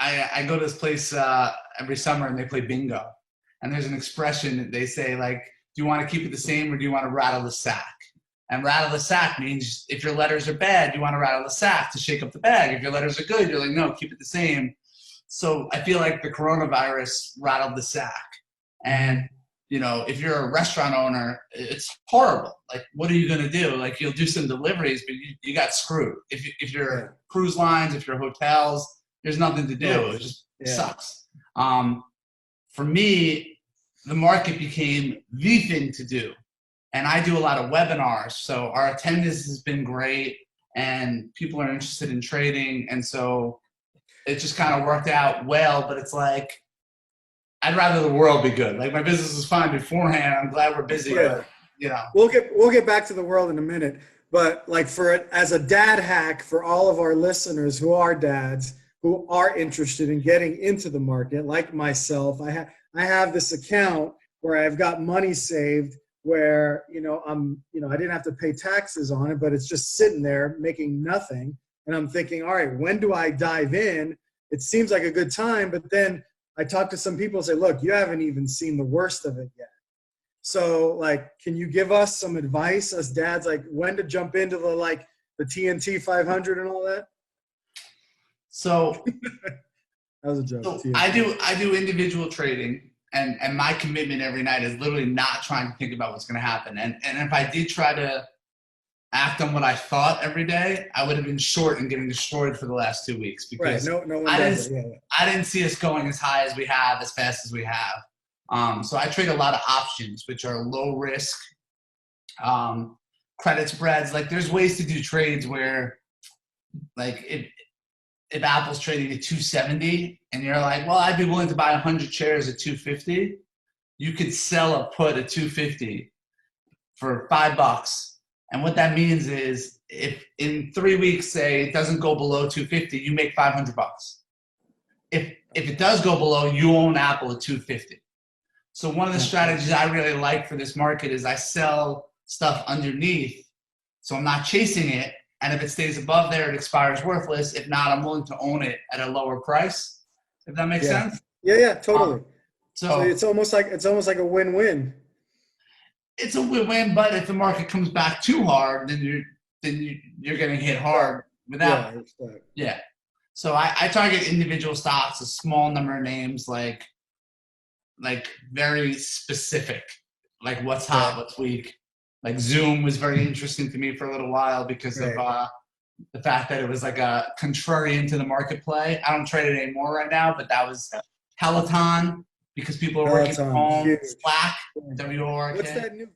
I go to this place every summer and they play bingo. And there's an expression that they say, like, do you want to keep it the same or do you want to rattle the sack? And rattle the sack means if your letters are bad, you want to rattle the sack to shake up the bag. If your letters are good, you're like, no, keep it the same. So I feel like the coronavirus rattled the sack. And, you know, if you're a restaurant owner, it's horrible. Like, what are you going to do? Like, you'll do some deliveries, but you got screwed. If you're cruise lines, if you're hotels, there's nothing to do. It just sucks. For me, the market became the thing to do. And I do a lot of webinars. So our attendance has been great and people are interested in trading. And so it just kind of worked out well, but it's like, I'd rather the world be good. Like, my business was fine beforehand. I'm glad we're busy, but, you know. We'll get back to the world in a minute. But like, as a dad hack for all of our listeners who are dads, who are interested in getting into the market, like myself, I have this account where I've got money saved where, you know, I didn't have to pay taxes on it, but it's just sitting there making nothing. And I'm thinking, all right, when do I dive in? It seems like a good time, but then I talk to some people and say, look, you haven't even seen the worst of it yet. So, like, can you give us some advice as dads, like when to jump into the TNT 500 and all that? So that was a joke. So I do individual trading, and my commitment every night is literally not trying to think about what's going to happen. And if I did try to act on what I thought every day, I would have been short and getting destroyed for the last 2 weeks because no one does it. I didn't see us going as high as we have, as fast as we have. So I trade a lot of options, which are low risk, credit spreads. Like, there's ways to do trades where, like, if Apple's trading at 270 and you're like, well, I'd be willing to buy 100 shares at 250, you could sell a put at 250 for $5. And what that means is, if in 3 weeks, say, it doesn't go below 250, you make $500. If it does go below, you own Apple at 250. So one of the strategies I really like for this market is I sell stuff underneath, so I'm not chasing it. And if it stays above there, it expires worthless. If not, I'm willing to own it at a lower price. If that makes sense. Yeah, totally. So it's almost like a win-win. It's a win-win, but if the market comes back too hard, then you're getting hit hard without. Yeah. So I target individual stocks, a small number of names, like very specific, like what's hot, what's weak. Like Zoom was very interesting to me for a little while because of the fact that it was like a contrarian to the market play. I don't trade it anymore right now, but that was Peloton because people are working from home. Slack, WORK. What's that new